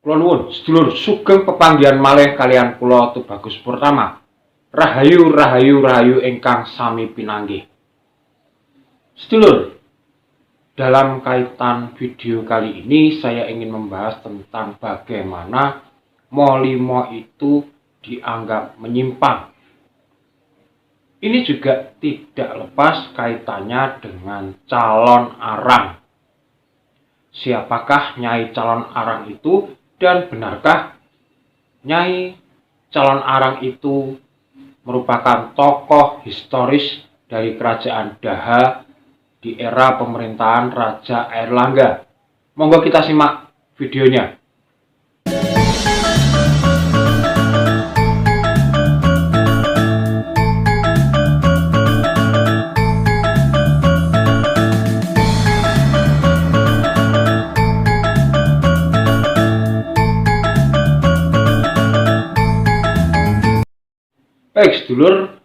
Kula nuwun sedulur sugeng pepanggihan malih kalian kula Tubagus Purtama. Rahayu rahayu rahayu ingkang sami pinanggih. Sedulur, dalam kaitan video kali ini saya ingin membahas tentang bagaimana molimo itu dianggap menyimpang. Ini juga tidak lepas kaitannya dengan calon arang. Siapakah Nyai calon arang itu, dan benarkah Nyai calon arang itu merupakan tokoh historis dari kerajaan Daha di era pemerintahan Raja Airlangga? Monggo kita simak videonya. Baik sedulur,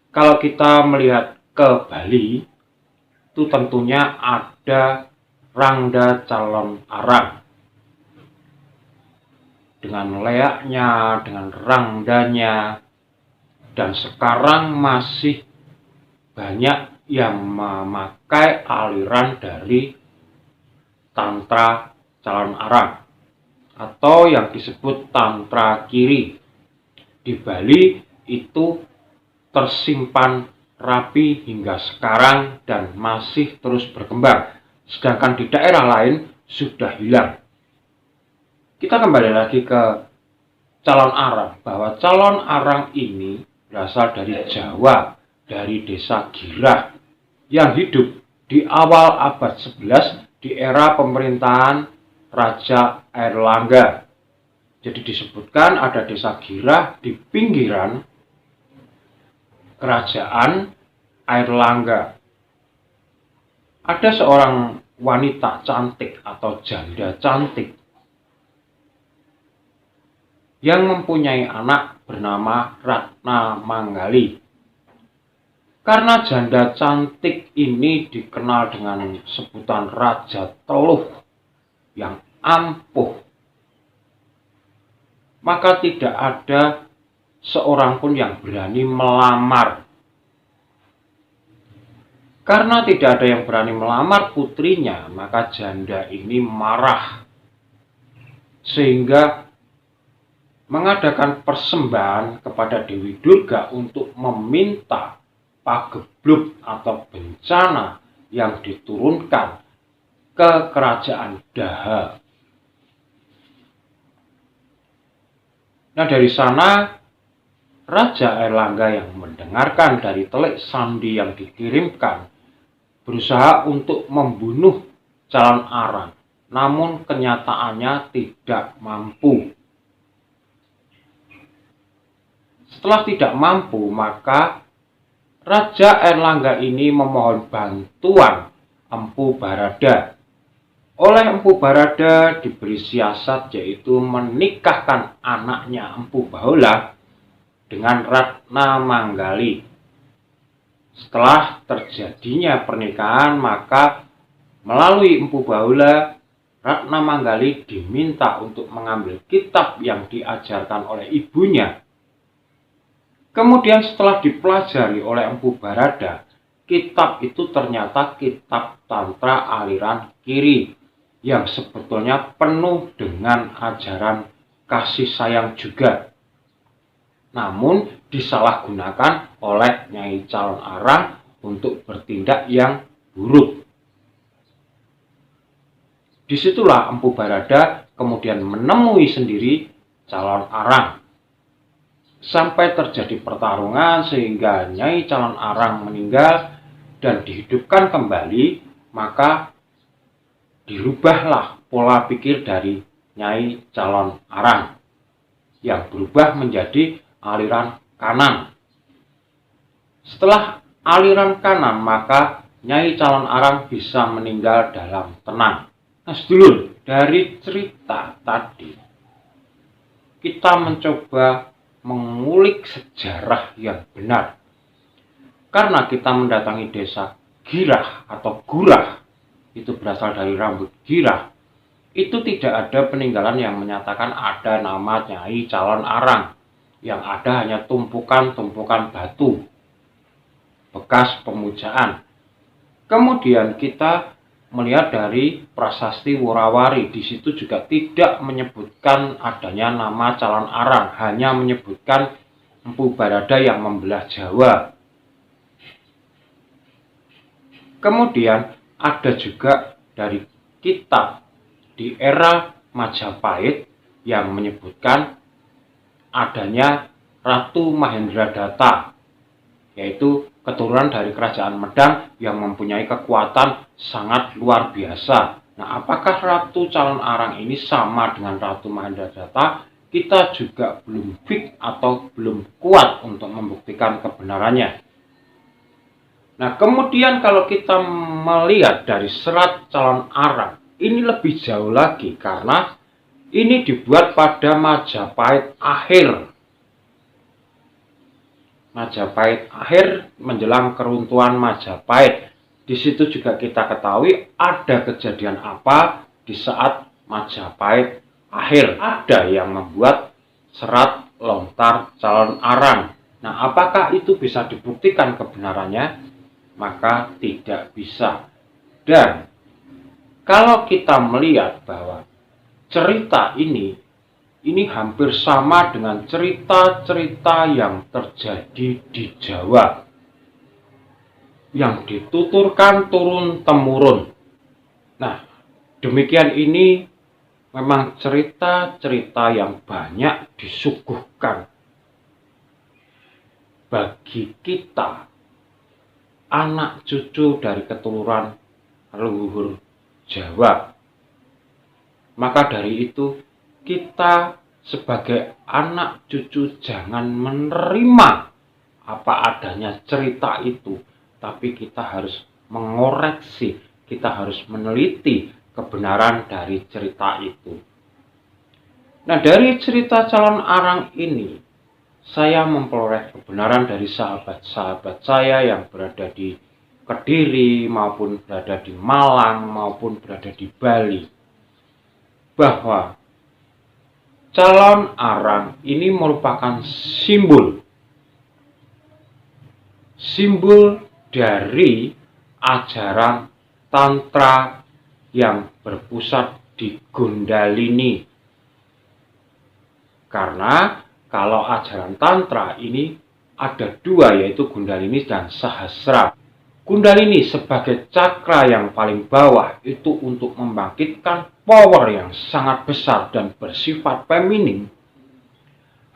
kalau kita melihat ke Bali, itu tentunya ada Rangda calon arang. Dengan leaknya, dengan rangdanya, dan sekarang masih banyak yang memakai aliran dari Tantra calon arang, atau yang disebut Tantra Kiri. Di Bali itu tersimpan rapi hingga sekarang dan masih terus berkembang, sedangkan di daerah lain sudah hilang. Kita kembali lagi ke calon arang, bahwa calon arang ini berasal dari Jawa, dari desa Girah yang hidup di awal abad 11 di era pemerintahan Raja Airlangga. Jadi disebutkan ada desa Girah di pinggiran kerajaan Airlangga. Ada seorang wanita cantik atau janda cantik yang mempunyai anak bernama Ratna Manggali. Karena janda cantik ini dikenal dengan sebutan Raja Teluh yang ampuh, maka tidak ada seorang pun yang berani melamar. Karena tidak ada yang berani melamar putrinya, maka janda ini marah, sehingga mengadakan persembahan kepada Dewi Durga untuk meminta pagebluk atau bencana yang diturunkan ke kerajaan Daha. Nah, dari sana Raja Airlangga yang mendengarkan dari telik sandi yang dikirimkan berusaha untuk membunuh calon arang, namun kenyataannya tidak mampu. Setelah tidak mampu, maka Raja Airlangga ini memohon bantuan Empu Barada. Oleh Empu Barada diberi siasat, yaitu menikahkan anaknya Empu Bahula dengan Ratna Manggali. Setelah terjadinya pernikahan, maka melalui Empu Bahula, Ratna Manggali diminta untuk mengambil kitab yang diajarkan oleh ibunya. Kemudian setelah dipelajari oleh Empu Barada, kitab itu ternyata kitab Tantra aliran Kiri, yang sebetulnya penuh dengan ajaran kasih sayang juga, namun disalahgunakan oleh Nyai calon arang untuk bertindak yang buruk. Disitulah Empu Barada kemudian menemui sendiri calon arang, sampai terjadi pertarungan sehingga Nyai calon arang meninggal dan dihidupkan kembali. Maka dirubahlah pola pikir dari Nyai calon arang yang berubah menjadi aliran kanan. Setelah aliran kanan, maka Nyai calon arang bisa meninggal dalam tenang. Nah sedulur, dari cerita tadi kita mencoba mengulik sejarah yang benar. Karena kita mendatangi desa Girah atau Gurah, itu berasal dari rambut girah, itu tidak ada peninggalan yang menyatakan ada nama Nyai Calon Arang. Yang ada hanya tumpukan-tumpukan batu bekas pemujaan. Kemudian kita melihat dari prasasti Worawari, di situ juga tidak menyebutkan adanya nama Calon Arang, hanya menyebutkan Empu Barada yang membelah Jawa. Kemudian ada juga dari kitab di era Majapahit yang menyebutkan adanya Ratu Mahendradatta, yaitu keturunan dari kerajaan Medang yang mempunyai kekuatan sangat luar biasa. Nah, apakah Ratu Calon Arang ini sama dengan Ratu Mahendradatta? Kita juga belum fix atau belum kuat untuk membuktikan kebenarannya. Nah, kemudian kalau kita melihat dari Serat Calon Arang, ini lebih jauh lagi karena ini dibuat pada Majapahit akhir. Majapahit akhir menjelang keruntuhan Majapahit. Di situ juga kita ketahui ada kejadian apa di saat Majapahit akhir. Ada yang membuat Serat Lontar Calon Arang. Nah, apakah itu bisa dibuktikan kebenarannya? Maka tidak bisa. Dan kalau kita melihat bahwa cerita ini hampir sama dengan cerita-cerita yang terjadi di Jawa, yang dituturkan turun-temurun. Nah, demikian ini memang cerita-cerita yang banyak disuguhkan bagi kita, anak cucu dari keturunan leluhur Jawa. Maka dari itu, kita sebagai anak cucu jangan menerima apa adanya cerita itu, tapi kita harus mengoreksi, kita harus meneliti kebenaran dari cerita itu. Nah, dari cerita Calon Arang ini, saya memperoleh kebenaran dari sahabat-sahabat saya yang berada di Kediri, maupun berada di Malang, maupun berada di Bali, bahwa Calon Arang ini merupakan simbol dari ajaran Tantra yang berpusat di Gundalini. Karena kalau ajaran Tantra ini ada dua, yaitu Gundalini dan Sahasra. Kundalini sebagai cakra yang paling bawah itu untuk membangkitkan power yang sangat besar dan bersifat feminim,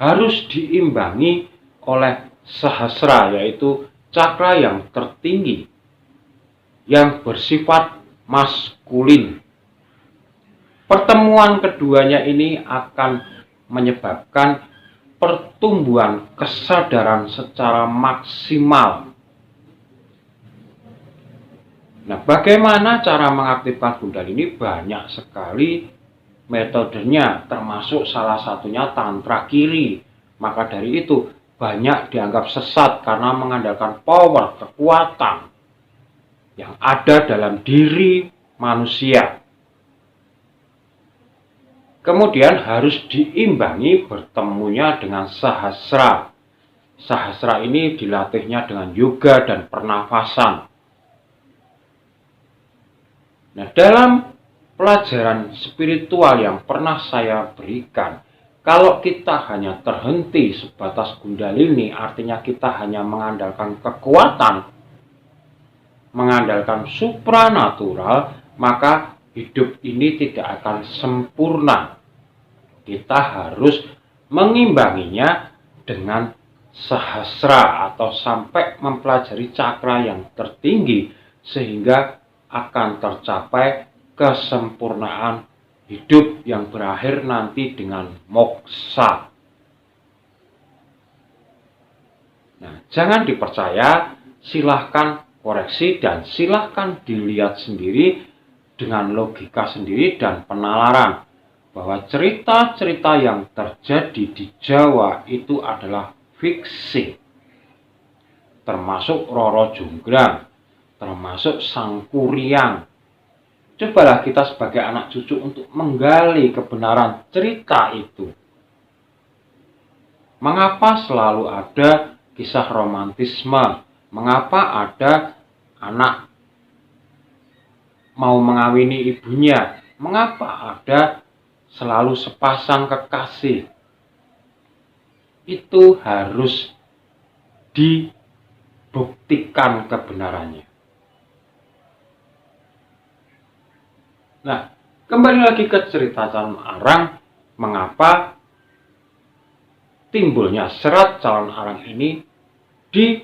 harus diimbangi oleh Sahasra, yaitu cakra yang tertinggi yang bersifat maskulin. Pertemuan keduanya ini akan menyebabkan pertumbuhan kesadaran secara maksimal. Nah, bagaimana cara mengaktifkan Kundalini? Banyak sekali metodenya, termasuk salah satunya Tantra Kiri. Maka dari itu, banyak dianggap sesat karena mengandalkan power, kekuatan yang ada dalam diri manusia. Kemudian harus diimbangi bertemunya dengan Sahasra. Sahasra ini dilatihnya dengan yoga dan pernafasan. Nah, dalam pelajaran spiritual yang pernah saya berikan, kalau kita hanya terhenti sebatas Kundalini, artinya kita hanya mengandalkan kekuatan, mengandalkan supranatural, maka hidup ini tidak akan sempurna. Kita harus mengimbanginya dengan Sahasra atau sampai mempelajari cakra yang tertinggi, sehingga akan tercapai kesempurnaan hidup yang berakhir nanti dengan moksa. Nah, jangan dipercaya, silahkan koreksi dan silahkan dilihat sendiri dengan logika sendiri dan penalaran bahwa cerita-cerita yang terjadi di Jawa itu adalah fiksi, termasuk Roro Jonggrang, termasuk Sang Kuryang. Cobalah kita sebagai anak cucu untuk menggali kebenaran cerita itu. Mengapa selalu ada kisah romantisme? Mengapa ada anak mau mengawini ibunya? Mengapa ada selalu sepasang kekasih? Itu harus dibuktikan kebenarannya. Nah, kembali lagi ke cerita calon arang, mengapa timbulnya serat calon arang ini di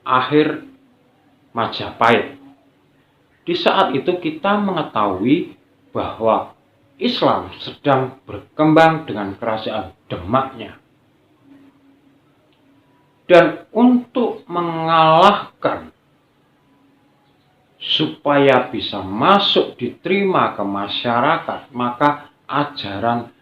akhir Majapahit. Di saat itu kita mengetahui bahwa Islam sedang berkembang dengan kerajaan Demaknya. Dan untuk mengalahkan supaya bisa masuk diterima ke masyarakat, maka ajaran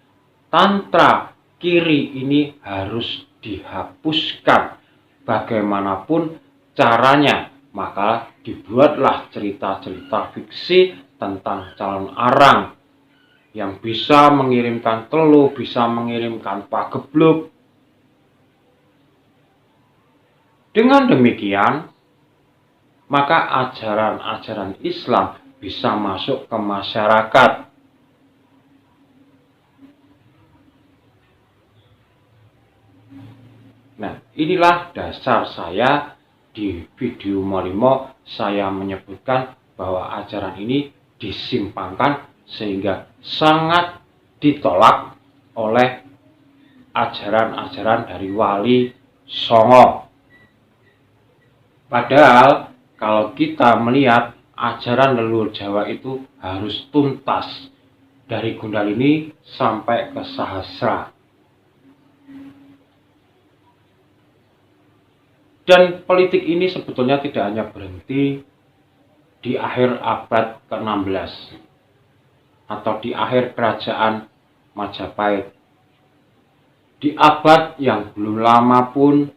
tantra kiri ini harus dihapuskan bagaimanapun caranya. Maka dibuatlah cerita-cerita fiksi tentang calon arang yang bisa mengirimkan telu, bisa mengirimkan pagebluk. Dengan demikian, maka ajaran-ajaran Islam bisa masuk ke masyarakat. Nah, inilah dasar saya di video Molimo. Saya menyebutkan bahwa ajaran ini disimpangkan sehingga sangat ditolak oleh ajaran-ajaran dari Wali Songo. Padahal kalau kita melihat ajaran leluhur Jawa itu harus tuntas dari Kundalini sampai ke Sahasra. Dan politik ini sebetulnya tidak hanya berhenti di akhir abad ke-16 atau di akhir kerajaan Majapahit. Di abad yang belum lama pun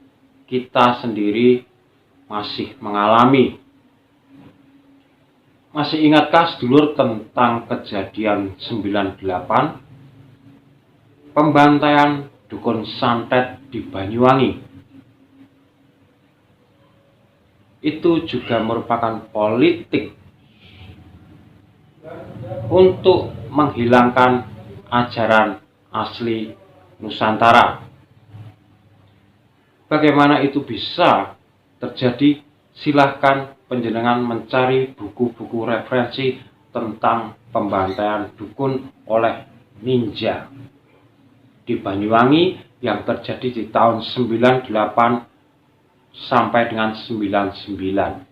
kita sendiri masih mengalami. Masih ingatkah sedulur tentang kejadian 98? Pembantaian dukun santet di Banyuwangi. Itu juga merupakan politik untuk menghilangkan ajaran asli Nusantara. Bagaimana itu bisa terjadi? Silahkan panjenengan mencari buku-buku referensi tentang pembantaian dukun oleh ninja di Banyuwangi yang terjadi di tahun 98 sampai dengan 99.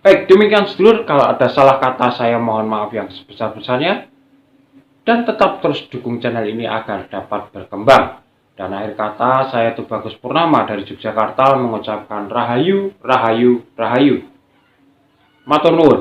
Baik, demikian sedulur. Kalau ada salah kata saya mohon maaf yang sebesar-besarnya. Dan tetap terus dukung channel ini agar dapat berkembang. Dan akhir kata, saya Tubagus Purnama dari Yogyakarta mengucapkan Rahayu, Rahayu, Rahayu. Matur nuwun.